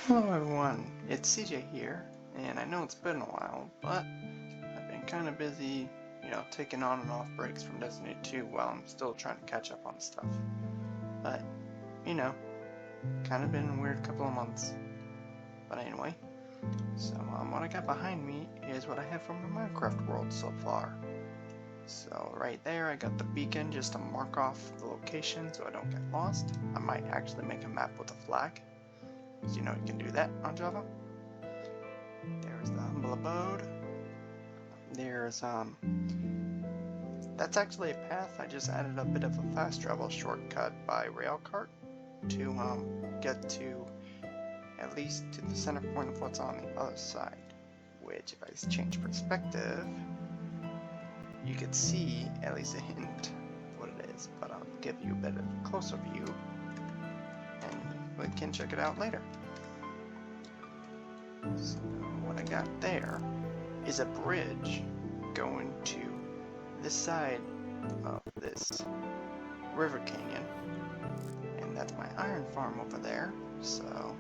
Hello everyone, it's CJ here, and I know it's been a while, but I've been kind of busy, taking on and off breaks from Destiny 2 while I'm still trying to catch up on stuff. But, you know, kind of been a weird couple of months. But anyway, so what I got behind me is what I have from the Minecraft world so far. So right there I got the beacon just to mark off the location so I don't get lost. I might actually make a map with a flag, because you can do that on Java. There's the humble abode. There's that's actually a path. I just added a bit of a fast travel shortcut by railcart to get to at least to the center point of what's on the other side, which if I change perspective you could see at least a hint what it is, but I'll give you a bit of a closer view and we can check it out later. So what I got there is a bridge going to this side of this river canyon, and that's my iron farm over there. So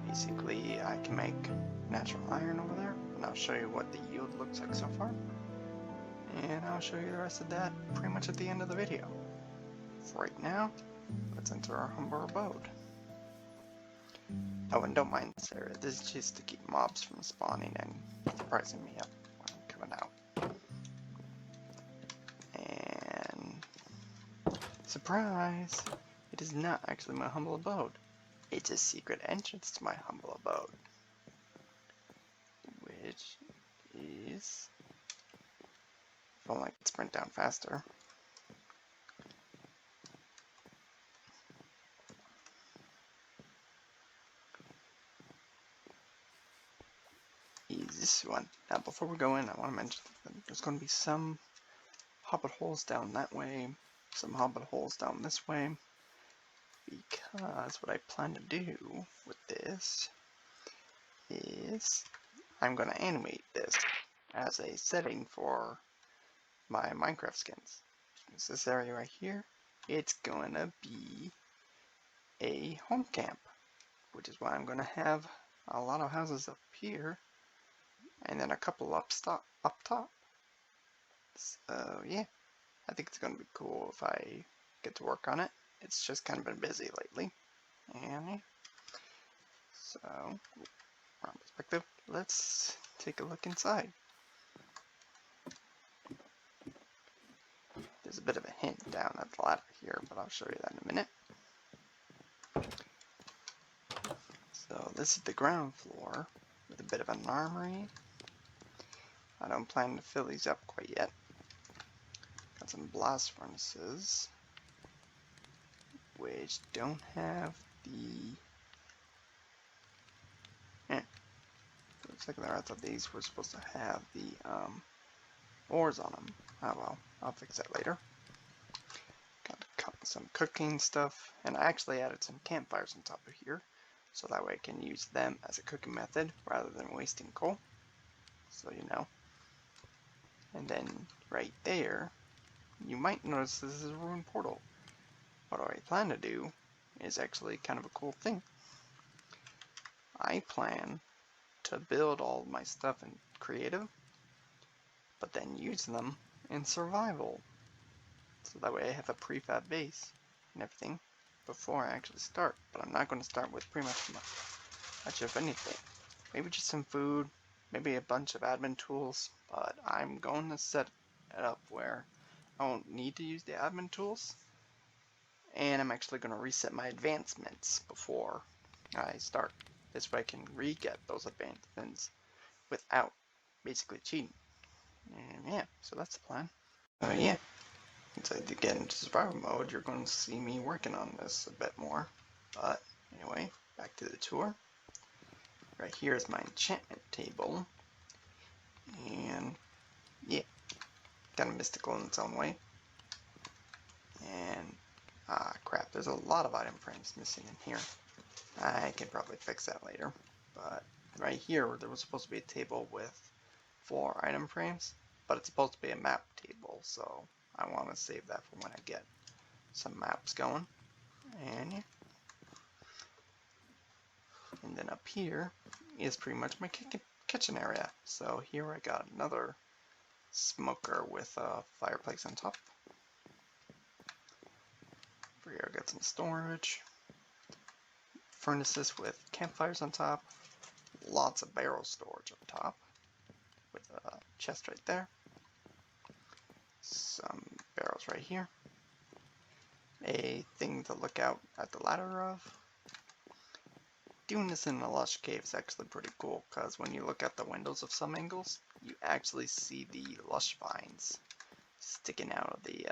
basically I can make natural iron over there, and I'll show you what the yield looks like so far, and I'll show you the rest of that pretty much at the end of the video. For right now, let's enter our humble abode. Oh, and don't mind this area, this is just to keep mobs from spawning and surprising me up when I'm coming out. And surprise! It is not actually my humble abode. It's a secret entrance to my humble abode, which is, if only I could sprint down faster. Is this one. Now before we go in, I want to mention that there's going to be some hobbit holes down that way, some hobbit holes down this way, because what I plan to do with this is I'm going to animate this as a setting for my Minecraft skins. This area right here, it's going to be a home camp, which is why I'm going to have a lot of houses up here and then a couple up top. So yeah, I think it's going to be cool if I get to work on it. It's just kind of been busy lately. And yeah. So, wrong perspective. Let's take a look inside. There's a bit of a hint down at the ladder here, but I'll show you that in a minute. So this is the ground floor with a bit of an armory. I don't plan to fill these up quite yet. Got some blast furnaces, which don't have the... looks like I thought these were supposed to have the ores on them. Oh well, I'll fix that later. Got some cooking stuff, and I actually added some campfires on top of here, so that way I can use them as a cooking method rather than wasting coal. So you know. And then right there, you might notice this is a ruined portal. What I plan to do is actually kind of a cool thing. I plan to build all my stuff in creative, but then use them in survival. So that way I have a prefab base and everything before I actually start. But I'm not going to start with pretty much of anything. Maybe just some food, maybe a bunch of admin tools, but I'm going to set it up where I won't need to use the admin tools. And I'm actually going to reset my advancements before I start. This way I can re-get those advancements without basically cheating. And yeah, so that's the plan. Yeah, once I get into survival mode, you're going to see me working on this a bit more. But anyway, back to the tour. Right here is my enchantment table. And yeah, kind of mystical in its own way. And crap, there's a lot of item frames missing in here. I can probably fix that later. But right here, there was supposed to be a table with 4 item frames, but it's supposed to be a map table, so I want to save that for when I get some maps going. And yeah. And then up here is pretty much my kitchen area. So here I got another smoker with a fireplace on top. Over here I got some storage. Furnaces with campfires on top. Lots of barrel storage up top with a chest right there. Some barrels right here. A thing to look out at the ladder of. Doing this in a lush cave is actually pretty cool because when you look at the windows of some angles, you actually see the lush vines sticking out of the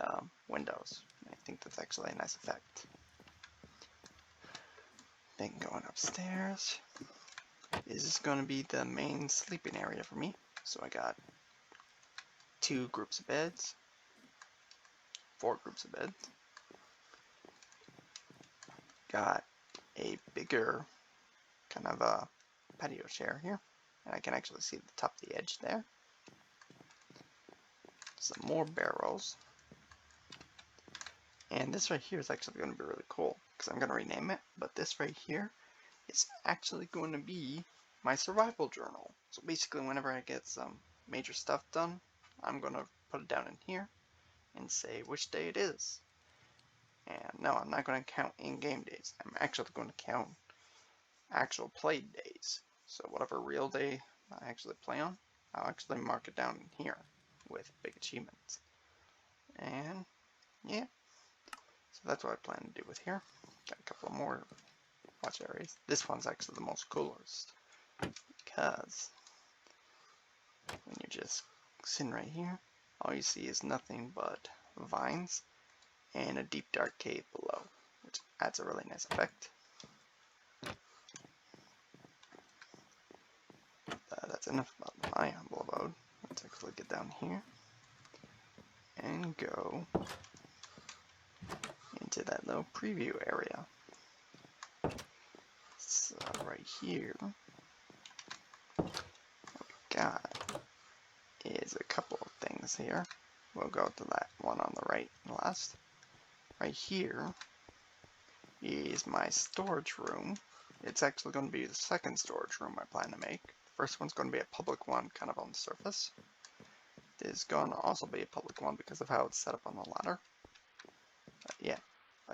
windows. I think that's actually a nice effect. Then going upstairs is going to be the main sleeping area for me. So I got 2 groups of beds, 4 groups of beds. Got a bigger kind of a patio chair here, and I can actually see the top of the edge there. Some more barrels. And this right here is actually going to be really cool because I'm going to rename it, but this right here is actually going to be my survival journal. So basically whenever I get some major stuff done, I'm going to put it down in here and say which day it is. And no, I'm not going to count in-game days. I'm actually going to count actual played days. So whatever real day I actually play on, I'll actually mark it down in here with big achievements. And yeah, so that's what I plan to do with here. Got a couple of more watch areas. This one's actually the most coolest because when you're just sitting right here, all you see is nothing but vines and a deep dark cave below, which adds a really nice effect. That's enough about my humble abode. Let's actually get down here and go into that little preview area. So right here, what we got is a couple of things here. We'll go to that one on the right last. Right here is my storage room. It's actually going to be the second storage room I plan to make. The first one's going to be a public one, kind of on the surface. This is going to also be a public one because of how it's set up on the ladder. But yeah,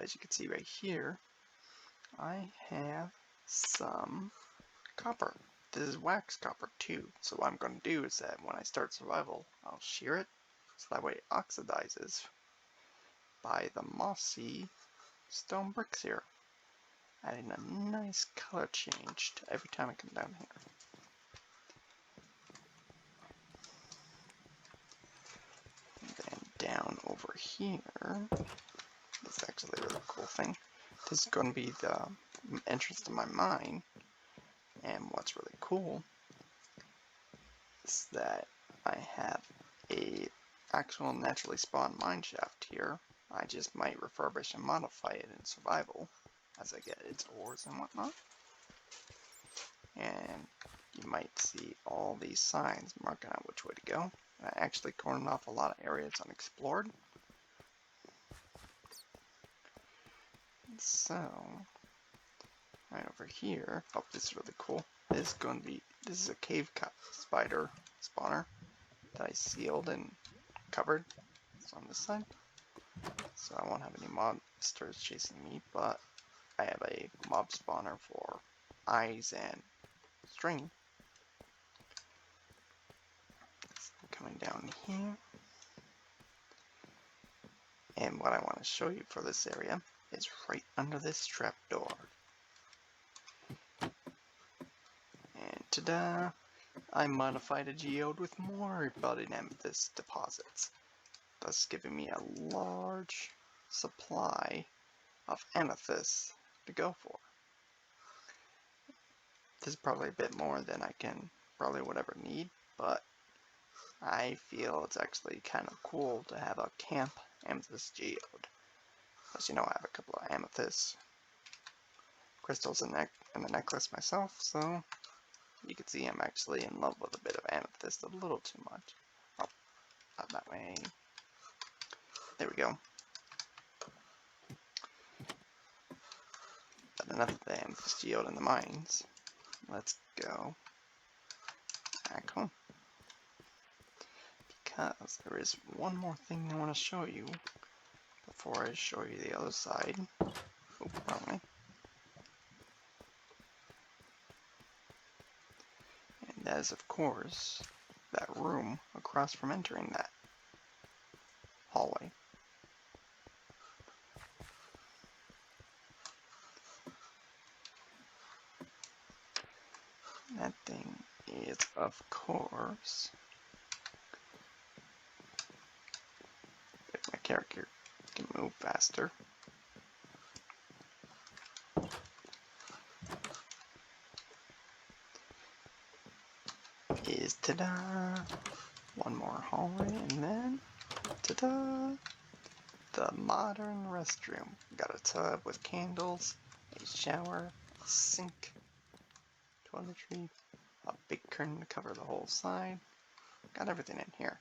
as you can see right here, I have some copper. This is wax copper too. So what I'm going to do is that when I start survival, I'll shear it so that way it oxidizes by the mossy stone bricks here, adding a nice color change to every time I come down here. And then down over here, this is actually a really cool thing. This is going to be the entrance to my mine, and what's really cool is that I have a actual naturally spawned mine shaft here. I just might refurbish and modify it in survival as I get its ores and whatnot. And you might see all these signs marking out which way to go. And I actually cornered off a lot of areas unexplored. So, right over here, oh, this is really cool. This is a cave spider spawner that I sealed and covered. It's on this side. So I won't have any monsters chasing me, but I have a mob spawner for eyes and string. So coming down here. And what I want to show you for this area is right under this trapdoor. And ta-da! I modified a geode with more budding amethyst deposits, thus giving me a large supply of amethyst to go for. This is probably a bit more than I can probably would ever need, but I feel it's actually kind of cool to have a camp amethyst geode. As you know, I have a couple of amethyst crystals in the necklace myself, so you can see I'm actually in love with a bit of amethyst, a little too much. Oh, not that way. There we go. But enough of the amethyst geode in the mines. let's go back home. Because there is one more thing I want to show you before I show you the other side. Oh, wrong way. And that is, of course, that room across from entering that hallway. That thing is, of course, if my character can move faster. Is ta-da! One more hallway and then ta-da! The modern restroom. Got a tub with candles, a shower, a sink, toiletry, a big curtain to cover the whole side. Got everything in here.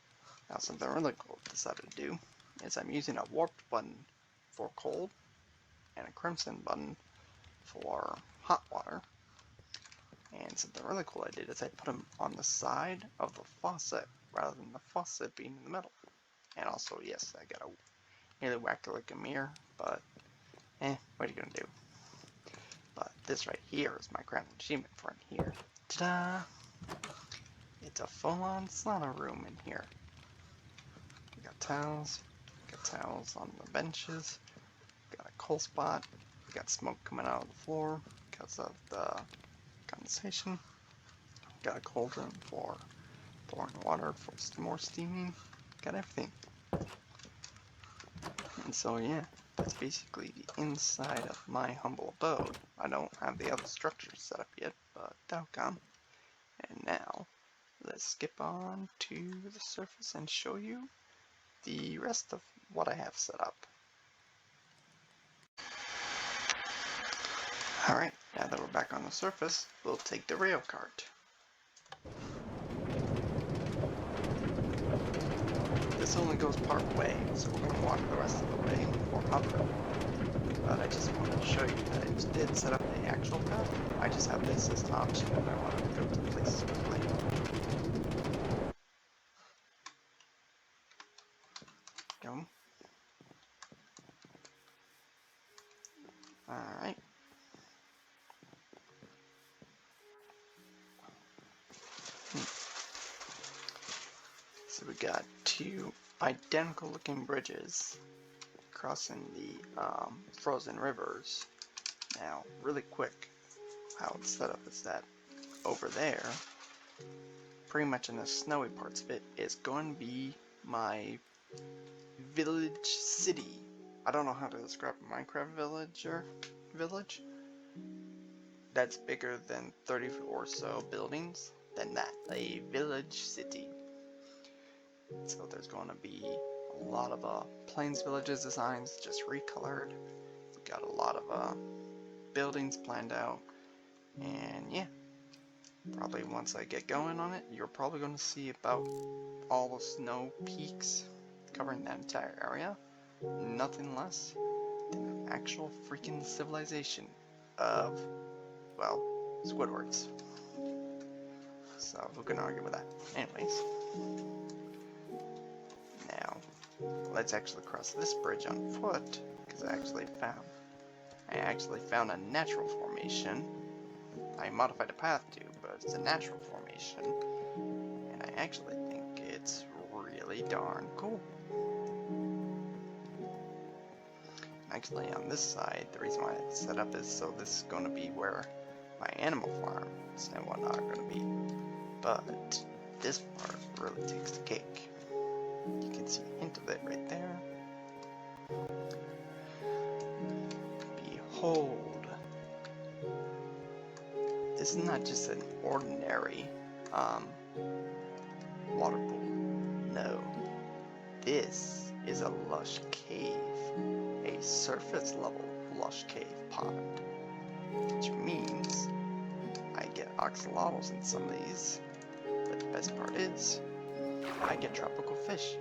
Now something really cool I decided to do is I'm using a warped button for cold and a crimson button for hot water. And something really cool I did is I put them on the side of the faucet rather than the faucet being in the middle. And also, yes, I got a nearly whacked it like a mirror, but what are you gonna do? But this right here is my crown achievement for in here. Ta-da! It's a full-on sauna room in here. We got towels on the benches, got a coal spot, we got smoke coming out of the floor because of the condensation, got a cauldron for pouring water for some more steaming, got everything. And so yeah, that's basically the inside of my humble abode. I don't have the other structures set up yet, but that'll come. And now, let's skip on to the surface and show you the rest of what I have set up. Alright, now that we're back on the surface, we'll take the rail cart. This only goes part way, so we're going to walk the rest of the way before hovering. But I just wanted to show you that I did set up the actual path. I just have this as an option if I want to go to places quickly. Go. Alright. So we got two identical looking bridges crossing the frozen rivers. Now, really quick, how it's set up is that over there, pretty much in the snowy parts of it, is going to be my village city. I don't know how to describe a Minecraft village that's bigger than 30 or so buildings. Than that, a village city. So there's going to be a lot of Plains Villages designs just recolored. We got a lot of buildings planned out, and yeah, probably once I get going on it, you're probably going to see about all the snow peaks covering that entire area. Nothing less than an actual freaking civilization of, well, Squidwards. So who can argue with that? Anyways, now let's actually cross this bridge on foot, because I actually found a natural formation. I modified the path too, but it's a natural formation, and I actually think it's really darn cool. Actually, on this side, the reason why it's set up is so this is going to be where my animal farms and whatnot are going to be. But this part really takes the cake. You can see a hint of it right there. Behold, this is not just an ordinary water pool. No, this is a lush cave, a surface level lush cave pond, which means I get axolotls in some of these, but the best part is I get tropical fish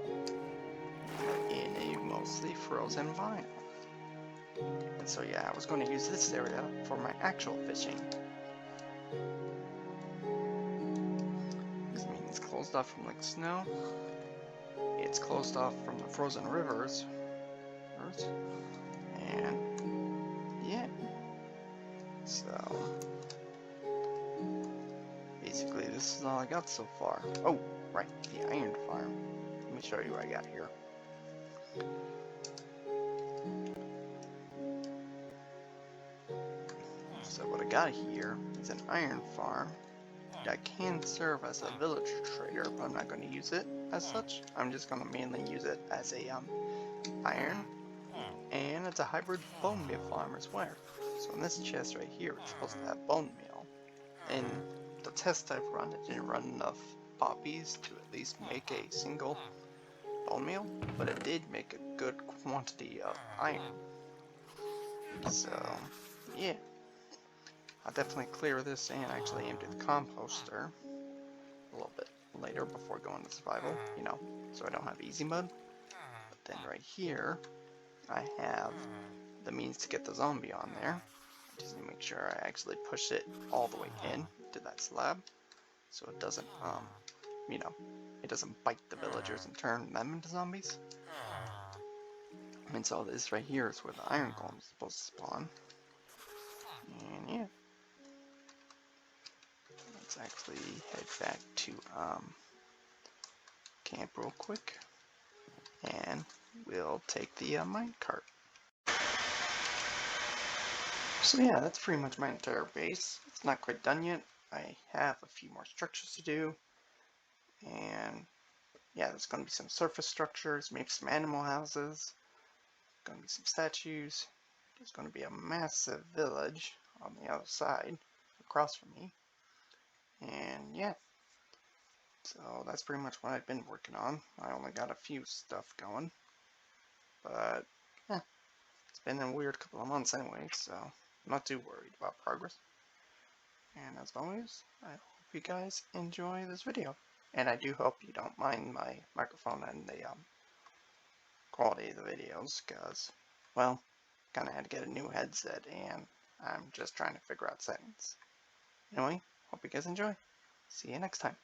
in a mostly frozen biome. And so yeah, I was going to use this area for my actual fishing. closed off from like snow. It's closed off from the frozen rivers. And yeah. So basically this is all I got so far. Oh, right, the iron farm. Let me show you what I got here. So what I got here is an iron farm that can serve as a villager trader, but I'm not going to use it as such. I'm just going to mainly use it as a iron, and it's a hybrid bone meal farm as well. So in this chest right here, it's supposed to have bone meal. In the test I've run, it didn't run enough poppies to at least make a single bone meal, but it did make a good quantity of iron. So yeah, I'll definitely clear this and actually empty the composter a little bit later before going to survival, you know, so I don't have easy mode. But then right here, I have the means to get the zombie on there. I just need to make sure I actually push it all the way in to that slab, so it doesn't, you know, it doesn't bite the villagers and turn them into zombies. And so this right here is where the iron golem is supposed to spawn. And yeah, let's actually head back to camp real quick, and we'll take the minecart. So yeah, that's pretty much my entire base. It's not quite done yet. I have a few more structures to do, and yeah, there's going to be some surface structures, maybe some animal houses, going to be some statues. There's going to be a massive village on the other side, across from me, and yeah, so that's pretty much what I've been working on. I only got a few stuff going, but yeah, it's been a weird couple of months anyway, so I'm not too worried about progress. And as always, I hope you guys enjoy this video. And I do hope you don't mind my microphone and the quality of the videos, because, well, kind of had to get a new headset, and I'm just trying to figure out settings. Anyway, hope you guys enjoy. See you next time.